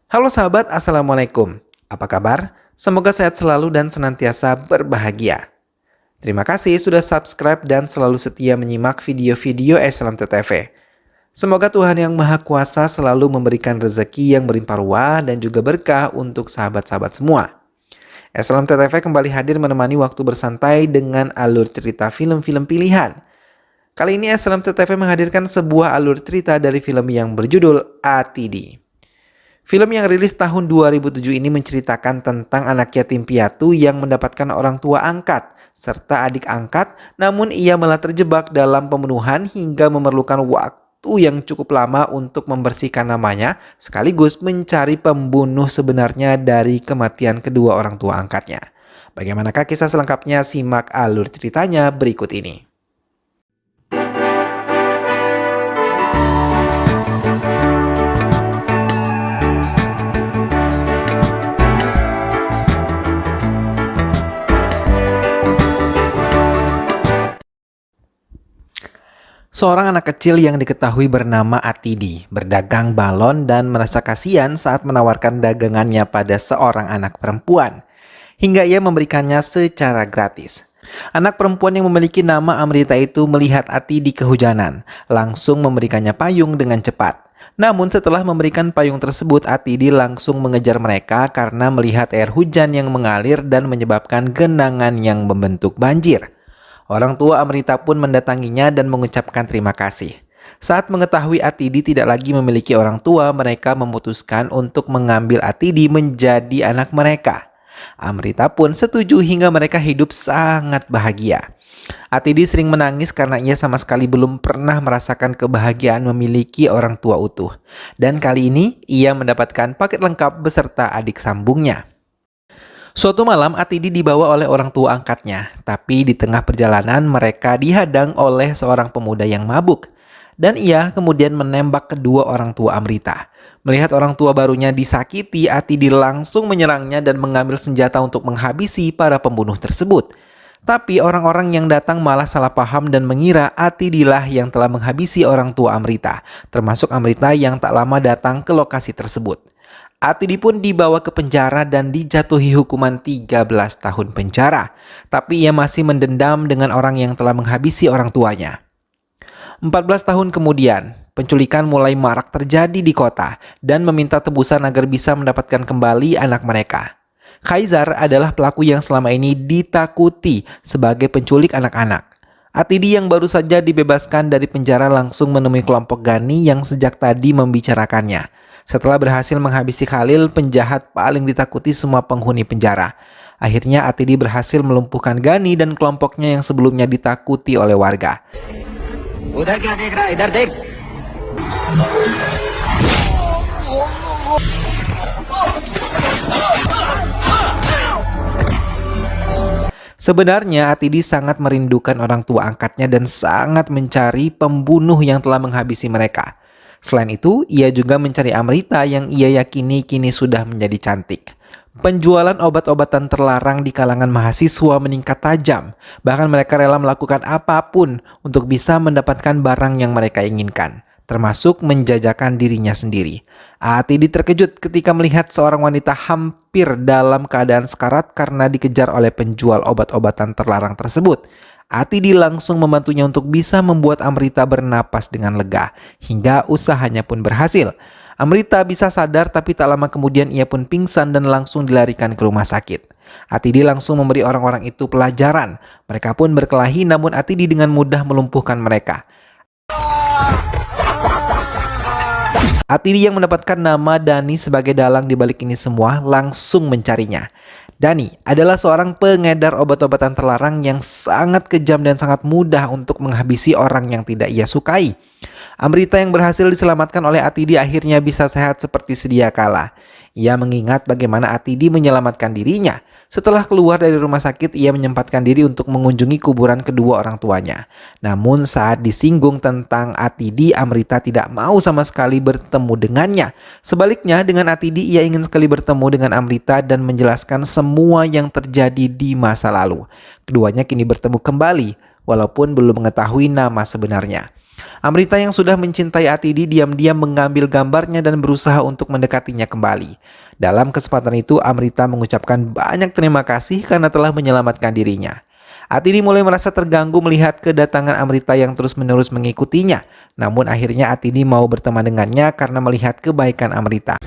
Halo sahabat, Assalamualaikum. Apa kabar? Semoga sehat selalu dan senantiasa berbahagia. Terima kasih sudah subscribe dan selalu setia menyimak video-video Islam TTV. Semoga Tuhan Yang Maha Kuasa selalu memberikan rezeki yang berlimpah ruah dan juga berkah untuk sahabat-sahabat semua. Islam TTV kembali hadir menemani waktu bersantai dengan alur cerita film-film pilihan. Kali ini Islam TTV menghadirkan sebuah alur cerita dari film yang berjudul ATD. Film yang rilis tahun 2007 ini menceritakan tentang anak yatim piatu yang mendapatkan orang tua angkat serta adik angkat, namun ia malah terjebak dalam pembunuhan hingga memerlukan waktu yang cukup lama untuk membersihkan namanya sekaligus mencari pembunuh sebenarnya dari kematian kedua orang tua angkatnya. Bagaimanakah kisah selengkapnya? Simak alur ceritanya berikut ini. Seorang anak kecil yang diketahui bernama Atidi berdagang balon dan merasa kasihan saat menawarkan dagangannya pada seorang anak perempuan, hingga ia memberikannya secara gratis. Anak perempuan yang memiliki nama Amrita itu melihat Atidi kehujanan, langsung memberikannya payung dengan cepat. Namun setelah memberikan payung tersebut, Atidi langsung mengejar mereka karena melihat air hujan yang mengalir dan menyebabkan genangan yang membentuk banjir. Orang tua Amrita pun mendatanginya dan mengucapkan terima kasih. Saat mengetahui Atidi tidak lagi memiliki orang tua, mereka memutuskan untuk mengambil Atidi menjadi anak mereka. Amrita pun setuju hingga mereka hidup sangat bahagia. Atidi sering menangis karena ia sama sekali belum pernah merasakan kebahagiaan memiliki orang tua utuh. Dan kali ini ia mendapatkan paket lengkap beserta adik sambungnya. Suatu malam Atidi dibawa oleh orang tua angkatnya, tapi di tengah perjalanan mereka dihadang oleh seorang pemuda yang mabuk. Dan ia kemudian menembak kedua orang tua Amrita. Melihat orang tua barunya disakiti, Atidi langsung menyerangnya dan mengambil senjata untuk menghabisi para pembunuh tersebut. Tapi orang-orang yang datang malah salah paham dan mengira Atidilah yang telah menghabisi orang tua Amrita, termasuk Amrita yang tak lama datang ke lokasi tersebut. Atidi pun dibawa ke penjara dan dijatuhi hukuman 13 tahun penjara. Tapi ia masih mendendam dengan orang yang telah menghabisi orang tuanya. 14 tahun kemudian, penculikan mulai marak terjadi di kota dan meminta tebusan agar bisa mendapatkan kembali anak mereka. Kaisar adalah pelaku yang selama ini ditakuti sebagai penculik anak-anak. Atidi yang baru saja dibebaskan dari penjara langsung menemui kelompok Gani yang sejak tadi membicarakannya. Setelah berhasil menghabisi Khalil, penjahat paling ditakuti semua penghuni penjara. Akhirnya Atidi berhasil melumpuhkan Gani dan kelompoknya yang sebelumnya ditakuti oleh warga. Udhar kya dekh raha hai? Idhar dekh. Sebenarnya Atidi sangat merindukan orang tua angkatnya dan sangat mencari pembunuh yang telah menghabisi mereka. Selain itu, ia juga mencari Amrita yang ia yakini kini sudah menjadi cantik. Penjualan obat-obatan terlarang di kalangan mahasiswa meningkat tajam. Bahkan mereka rela melakukan apapun untuk bisa mendapatkan barang yang mereka inginkan, termasuk menjajakan dirinya sendiri. Atidi terkejut ketika melihat seorang wanita hampir dalam keadaan sekarat karena dikejar oleh penjual obat-obatan terlarang tersebut. Atidi langsung membantunya untuk bisa membuat Amrita bernapas dengan lega, hingga usahanya pun berhasil. Amrita bisa sadar tapi tak lama kemudian ia pun pingsan dan langsung dilarikan ke rumah sakit. Atidi langsung memberi orang-orang itu pelajaran. Mereka pun berkelahi namun Atidi dengan mudah melumpuhkan mereka. Atidi yang mendapatkan nama Dani sebagai dalang di balik ini semua langsung mencarinya. Dani adalah seorang pengedar obat-obatan terlarang yang sangat kejam dan sangat mudah untuk menghabisi orang yang tidak ia sukai. Amrita yang berhasil diselamatkan oleh Atidi akhirnya bisa sehat seperti sedia kala. Ia mengingat bagaimana Atidi menyelamatkan dirinya. Setelah keluar dari rumah sakit, ia menyempatkan diri untuk mengunjungi kuburan kedua orang tuanya. Namun saat disinggung tentang Atidi, Amrita tidak mau sama sekali bertemu dengannya. Sebaliknya, dengan Atidi ia ingin sekali bertemu dengan Amrita dan menjelaskan semua yang terjadi di masa lalu. Keduanya kini bertemu kembali, walaupun belum mengetahui nama sebenarnya. Amrita yang sudah mencintai Atidi diam-diam mengambil gambarnya dan berusaha untuk mendekatinya kembali. Dalam kesempatan itu, Amrita mengucapkan banyak terima kasih karena telah menyelamatkan dirinya. Atidi mulai merasa terganggu melihat kedatangan Amrita yang terus-menerus mengikutinya. Namun akhirnya Atidi mau berteman dengannya karena melihat kebaikan Amrita.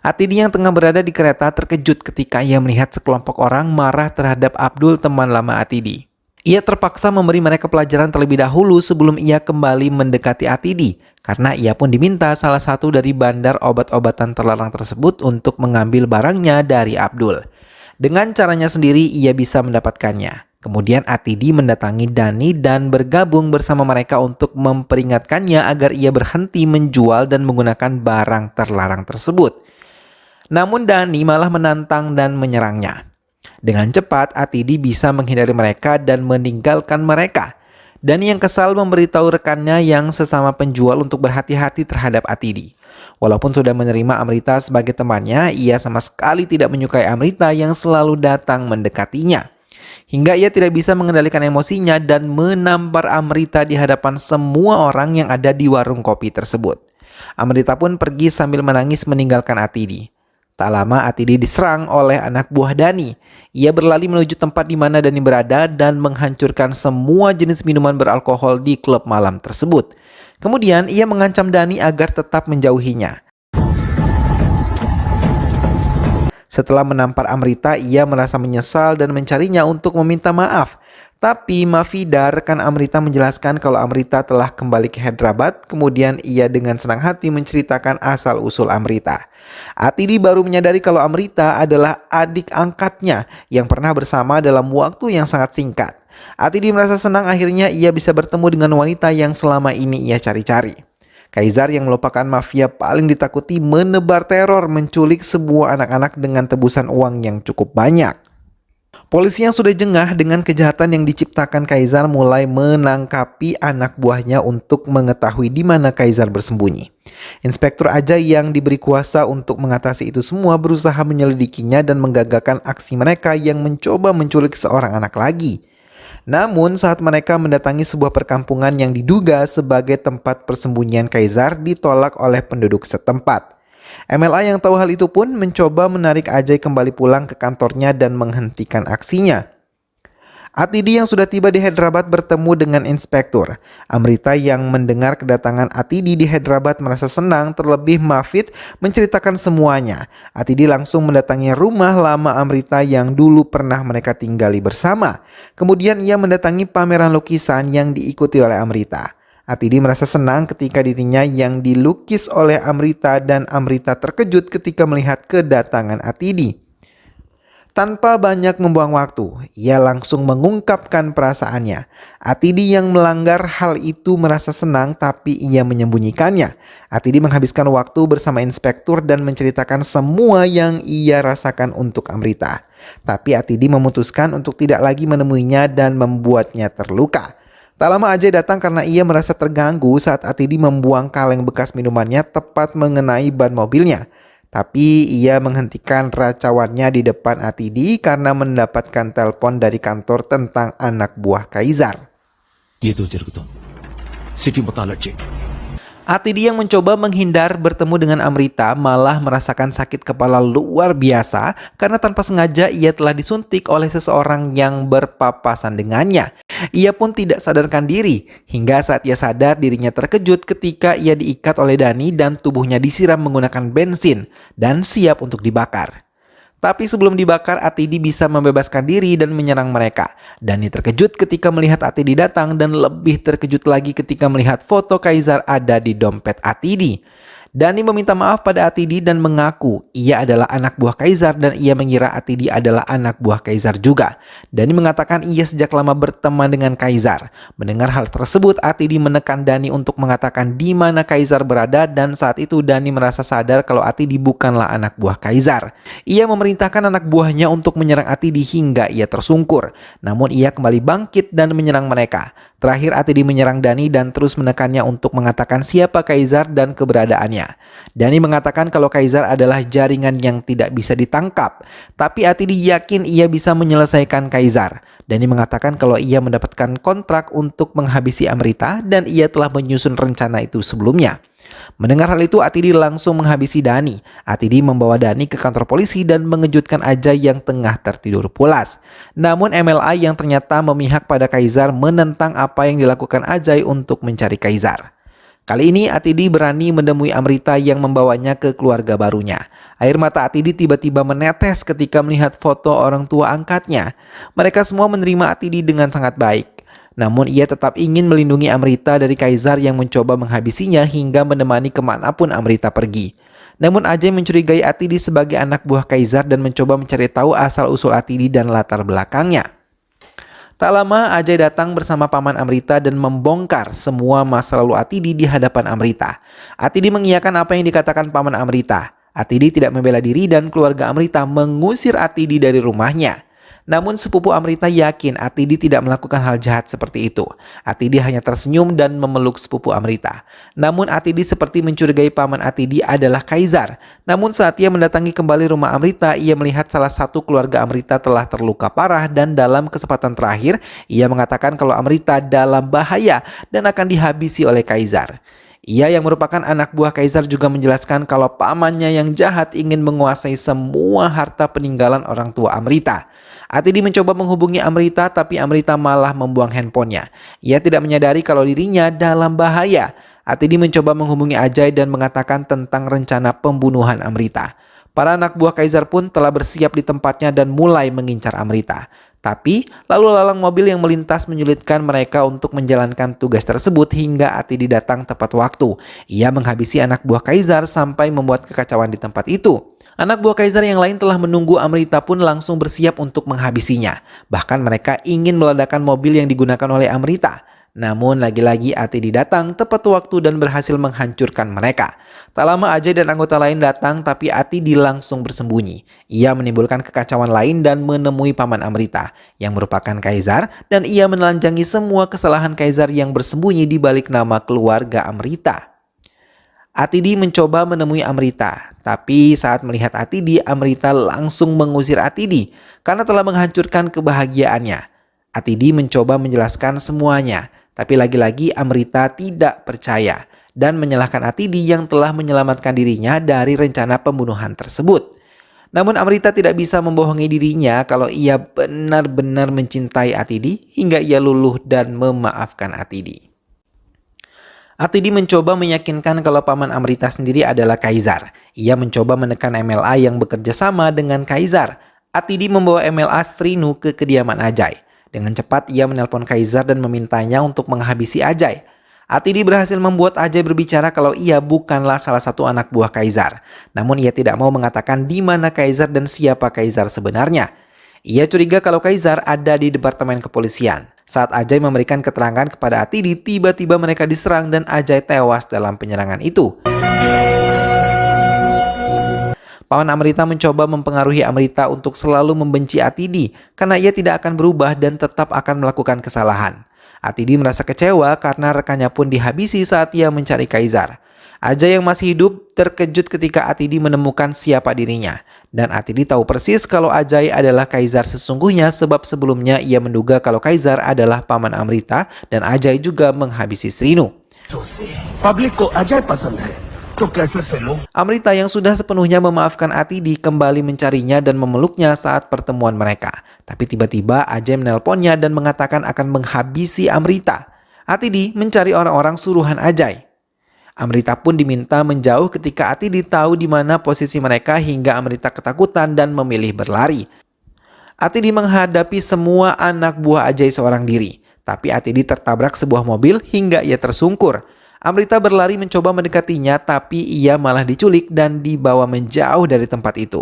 Atidi yang tengah berada di kereta terkejut ketika ia melihat sekelompok orang marah terhadap Abdul, teman lama Atidi. Ia terpaksa memberi mereka pelajaran terlebih dahulu sebelum ia kembali mendekati Atidi, karena ia pun diminta salah satu dari bandar obat-obatan terlarang tersebut untuk mengambil barangnya dari Abdul. Dengan caranya sendiri ia bisa mendapatkannya. Kemudian Atidi mendatangi Dani dan bergabung bersama mereka untuk memperingatkannya agar ia berhenti menjual dan menggunakan barang terlarang tersebut. Namun Dani malah menantang dan menyerangnya. Dengan cepat, Atidi bisa menghindari mereka dan meninggalkan mereka. Dani yang kesal memberitahu rekannya yang sesama penjual untuk berhati-hati terhadap Atidi. Walaupun sudah menerima Amrita sebagai temannya, ia sama sekali tidak menyukai Amrita yang selalu datang mendekatinya. Hingga ia tidak bisa mengendalikan emosinya dan menampar Amrita di hadapan semua orang yang ada di warung kopi tersebut. Amrita pun pergi sambil menangis meninggalkan Atidi. Tak lama Atidi diserang oleh anak buah Dani. Ia berlari menuju tempat di mana Dani berada dan menghancurkan semua jenis minuman beralkohol di klub malam tersebut. Kemudian ia mengancam Dani agar tetap menjauhinya. Setelah menampar Amrita, ia merasa menyesal dan mencarinya untuk meminta maaf. Tapi Mafida, rekan Amrita, menjelaskan kalau Amrita telah kembali ke Hyderabad. Kemudian ia dengan senang hati menceritakan asal-usul Amrita. Atidi baru menyadari kalau Amrita adalah adik angkatnya yang pernah bersama dalam waktu yang sangat singkat. Atidi merasa senang akhirnya ia bisa bertemu dengan wanita yang selama ini ia cari-cari. Kaisar yang merupakan mafia paling ditakuti menebar teror menculik sebuah anak-anak dengan tebusan uang yang cukup banyak. Polisi yang sudah jengah dengan kejahatan yang diciptakan Kaisar mulai menangkapi anak buahnya untuk mengetahui di mana Kaisar bersembunyi. Inspektur Ajay yang diberi kuasa untuk mengatasi itu semua berusaha menyelidikinya dan menggagalkan aksi mereka yang mencoba menculik seorang anak lagi. Namun saat mereka mendatangi sebuah perkampungan yang diduga sebagai tempat persembunyian Kaisar ditolak oleh penduduk setempat. MLA yang tahu hal itu pun mencoba menarik Ajay kembali pulang ke kantornya dan menghentikan aksinya. Atidi yang sudah tiba di Hyderabad bertemu dengan inspektur. Amrita yang mendengar kedatangan Atidi di Hyderabad merasa senang, terlebih Mafid menceritakan semuanya. Atidi langsung mendatangi rumah lama Amrita yang dulu pernah mereka tinggali bersama. Kemudian ia mendatangi pameran lukisan yang diikuti oleh Amrita. Atidi merasa senang ketika dirinya yang dilukis oleh Amrita dan Amrita terkejut ketika melihat kedatangan Atidi. Tanpa banyak membuang waktu, ia langsung mengungkapkan perasaannya. Atidi yang melanggar hal itu merasa senang tapi ia menyembunyikannya. Atidi menghabiskan waktu bersama inspektur dan menceritakan semua yang ia rasakan untuk Amrita. Tapi Atidi memutuskan untuk tidak lagi menemuinya dan membuatnya terluka. Tak lama Ajay datang karena ia merasa terganggu saat Atidi membuang kaleng bekas minumannya tepat mengenai ban mobilnya. Tapi ia menghentikan racauannya di depan Atidi karena mendapatkan telepon dari kantor tentang anak buah Kaisar. Atidi yang mencoba menghindar bertemu dengan Amrita malah merasakan sakit kepala luar biasa karena tanpa sengaja ia telah disuntik oleh seseorang yang berpapasan dengannya. Ia pun tidak sadarkan diri hingga saat ia sadar dirinya terkejut ketika ia diikat oleh Dani dan tubuhnya disiram menggunakan bensin dan siap untuk dibakar. Tapi sebelum dibakar, Atidi bisa membebaskan diri dan menyerang mereka. Dani terkejut ketika melihat Atidi datang dan lebih terkejut lagi ketika melihat foto Kaisar ada di dompet Atidi. Dani meminta maaf pada Atidi dan mengaku ia adalah anak buah Kaizar dan ia mengira Atidi adalah anak buah Kaizar juga. Dani mengatakan ia sejak lama berteman dengan Kaizar. Mendengar hal tersebut, Atidi menekan Dani untuk mengatakan di mana Kaizar berada dan saat itu Dani merasa sadar kalau Atidi bukanlah anak buah Kaizar. Ia memerintahkan anak buahnya untuk menyerang Atidi hingga ia tersungkur. Namun ia kembali bangkit dan menyerang mereka. Terakhir Atidi menyerang Dani dan terus menekannya untuk mengatakan siapa Kaizar dan keberadaannya. Dani mengatakan kalau Kaizar adalah jaringan yang tidak bisa ditangkap. Tapi Atidi yakin ia bisa menyelesaikan Kaizar. Dani mengatakan kalau ia mendapatkan kontrak untuk menghabisi Amrita dan ia telah menyusun rencana itu sebelumnya. Mendengar hal itu, Atidi langsung menghabisi Dani. Atidi membawa Dani ke kantor polisi dan mengejutkan Ajay yang tengah tertidur pulas. Namun MLA yang ternyata memihak pada Kaizar menentang apa yang dilakukan Ajay untuk mencari Kaizar. Kali ini Atidi berani menemui Amrita yang membawanya ke keluarga barunya. Air mata Atidi tiba-tiba menetes ketika melihat foto orang tua angkatnya. Mereka semua menerima Atidi dengan sangat baik. Namun ia tetap ingin melindungi Amrita dari Kaizar yang mencoba menghabisinya hingga menemani kemanapun Amrita pergi. Namun Ajay mencurigai Atidi sebagai anak buah Kaizar dan mencoba mencari tahu asal-usul Atidi dan latar belakangnya. Tak lama Ajay datang bersama paman Amrita dan membongkar semua masa lalu Atidi di hadapan Amrita. Atidi mengiyakan apa yang dikatakan paman Amrita. Atidi tidak membela diri dan keluarga Amrita mengusir Atidi dari rumahnya. Namun sepupu Amrita yakin Atidi tidak melakukan hal jahat seperti itu. Atidi hanya tersenyum dan memeluk sepupu Amrita. Namun Atidi seperti mencurigai paman Atidi adalah Kaizar. Namun saat ia mendatangi kembali rumah Amrita, ia melihat salah satu keluarga Amrita telah terluka parah dan dalam kesempatan terakhir, ia mengatakan kalau Amrita dalam bahaya dan akan dihabisi oleh Kaizar. Ia yang merupakan anak buah Kaizar juga menjelaskan kalau pamannya yang jahat ingin menguasai semua harta peninggalan orang tua Amrita. Atidi mencoba menghubungi Amrita tapi Amrita malah membuang handphonenya. Ia tidak menyadari kalau dirinya dalam bahaya. Atidi mencoba menghubungi Ajay dan mengatakan tentang rencana pembunuhan Amrita. Para anak buah Kaizar pun telah bersiap di tempatnya dan mulai mengincar Amrita. Tapi lalu lalang mobil yang melintas menyulitkan mereka untuk menjalankan tugas tersebut hingga Atidi datang tepat waktu. Ia menghabisi anak buah Kaizar sampai membuat kekacauan di tempat itu. Anak buah Kaizar yang lain telah menunggu Amrita pun langsung bersiap untuk menghabisinya. Bahkan mereka ingin meledakkan mobil yang digunakan oleh Amrita. Namun lagi-lagi Atidi datang tepat waktu dan berhasil menghancurkan mereka. Tak lama Ajay dan anggota lain datang tapi Atidi langsung bersembunyi. Ia menimbulkan kekacauan lain dan menemui paman Amrita yang merupakan Kaizar dan ia menelanjangi semua kesalahan Kaizar yang bersembunyi di balik nama keluarga Amrita. Atidi mencoba menemui Amrita, tapi saat melihat Atidi, Amrita langsung mengusir Atidi karena telah menghancurkan kebahagiaannya. Atidi mencoba menjelaskan semuanya, tapi lagi-lagi Amrita tidak percaya dan menyalahkan Atidi yang telah menyelamatkan dirinya dari rencana pembunuhan tersebut. Namun Amrita tidak bisa membohongi dirinya kalau ia benar-benar mencintai Atidi hingga ia luluh dan memaafkan Atidi. Atidi mencoba meyakinkan kalau paman Amrita sendiri adalah Kaizar. Ia mencoba menekan MLA yang bekerja sama dengan Kaizar. Atidi membawa MLA Srinu ke kediaman Ajay. Dengan cepat ia menelpon Kaizar dan memintanya untuk menghabisi Ajay. Atidi berhasil membuat Ajay berbicara kalau ia bukanlah salah satu anak buah Kaizar. Namun ia tidak mau mengatakan di mana Kaizar dan siapa Kaizar sebenarnya. Ia curiga kalau Kaizar ada di departemen kepolisian. Saat Ajay memberikan keterangan kepada Atidi, tiba-tiba mereka diserang dan Ajay tewas dalam penyerangan itu. Paman Amrita mencoba mempengaruhi Amrita untuk selalu membenci Atidi karena ia tidak akan berubah dan tetap akan melakukan kesalahan. Atidi merasa kecewa karena rekannya pun dihabisi saat ia mencari Kaizar. Ajay yang masih hidup terkejut ketika Atidi menemukan siapa dirinya. Dan Atidi tahu persis kalau Ajay adalah Kaizar sesungguhnya sebab sebelumnya ia menduga kalau Kaizar adalah paman Amrita dan Ajay juga menghabisi Srinu. Amrita yang sudah sepenuhnya memaafkan Atidi kembali mencarinya dan memeluknya saat pertemuan mereka. Tapi tiba-tiba Ajay menelponnya dan mengatakan akan menghabisi Amrita. Atidi mencari orang-orang suruhan Ajay. Amrita pun diminta menjauh ketika Atidi tahu di mana posisi mereka hingga Amrita ketakutan dan memilih berlari. Atidi menghadapi semua anak buah Ajay seorang diri, tapi Atidi tertabrak sebuah mobil hingga ia tersungkur. Amrita berlari mencoba mendekatinya, tapi ia malah diculik dan dibawa menjauh dari tempat itu.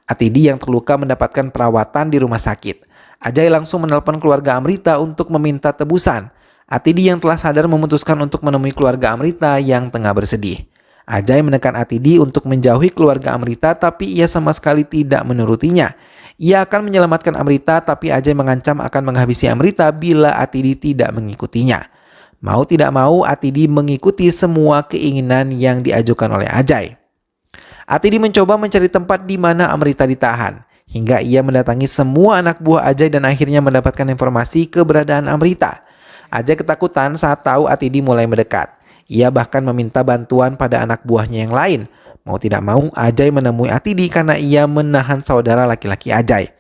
Atidi yang terluka mendapatkan perawatan di rumah sakit. Ajay langsung menelpon keluarga Amrita untuk meminta tebusan. Atidi yang telah sadar memutuskan untuk menemui keluarga Amrita yang tengah bersedih. Ajay menekan Atidi untuk menjauhi keluarga Amrita, tapi ia sama sekali tidak menurutinya. Ia akan menyelamatkan Amrita, tapi Ajay mengancam akan menghabisi Amrita bila Atidi tidak mengikutinya. Mau tidak mau, Atidi mengikuti semua keinginan yang diajukan oleh Ajay. Atidi mencoba mencari tempat di mana Amrita ditahan, hingga ia mendatangi semua anak buah Ajay dan akhirnya mendapatkan informasi keberadaan Amrita. Ajay ketakutan saat tahu Atidi mulai mendekat. Ia bahkan meminta bantuan pada anak buahnya yang lain. Mau tidak mau, Ajay menemui Atidi karena ia menahan saudara laki-laki Ajay.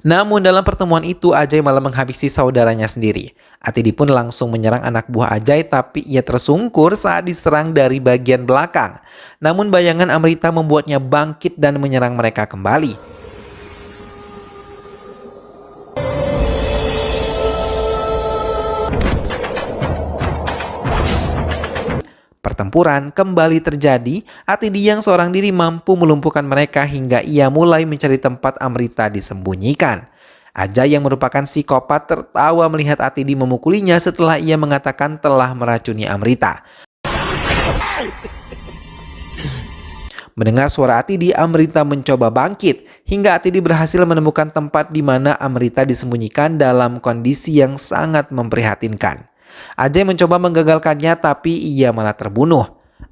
Namun dalam pertemuan itu, Ajay malah menghabisi saudaranya sendiri. Atidi pun langsung menyerang anak buah Ajay, tapi ia tersungkur saat diserang dari bagian belakang. Namun bayangan Amrita membuatnya bangkit dan menyerang mereka kembali. Pertempuran kembali terjadi. Atidi yang seorang diri mampu melumpuhkan mereka hingga ia mulai mencari tempat Amrita disembunyikan. Ajay yang merupakan psikopat tertawa melihat Atidi memukulinya setelah ia mengatakan telah meracuni Amrita. Mendengar suara Atidi, Amrita mencoba bangkit hingga Atidi berhasil menemukan tempat di mana Amrita disembunyikan dalam kondisi yang sangat memprihatinkan. Ajay mencoba menggagalkannya, tapi ia malah terbunuh.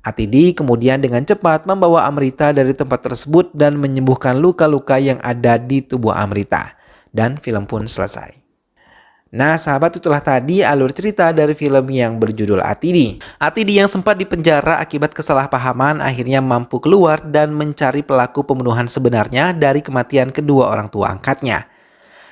Atidi kemudian dengan cepat membawa Amrita dari tempat tersebut dan menyembuhkan luka-luka yang ada di tubuh Amrita. Dan film pun selesai. Nah sahabat, itulah tadi alur cerita dari film yang berjudul Atidi. Atidi yang sempat dipenjara akibat kesalahpahaman akhirnya mampu keluar dan mencari pelaku pembunuhan sebenarnya dari kematian kedua orang tua angkatnya.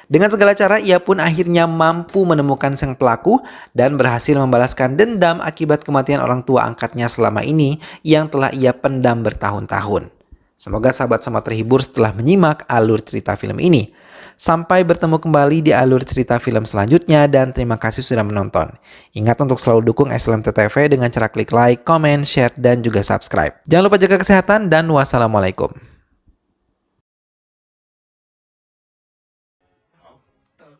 Dengan segala cara ia pun akhirnya mampu menemukan sang pelaku dan berhasil membalaskan dendam akibat kematian orang tua angkatnya selama ini yang telah ia pendam bertahun-tahun. Semoga sahabat semua terhibur setelah menyimak alur cerita film ini. Sampai bertemu kembali di alur cerita film selanjutnya dan terima kasih sudah menonton. Ingat untuk selalu dukung SLMT-TV dengan cara klik like, comment, share, dan juga subscribe. Jangan lupa jaga kesehatan dan wassalamualaikum. Hasta luego.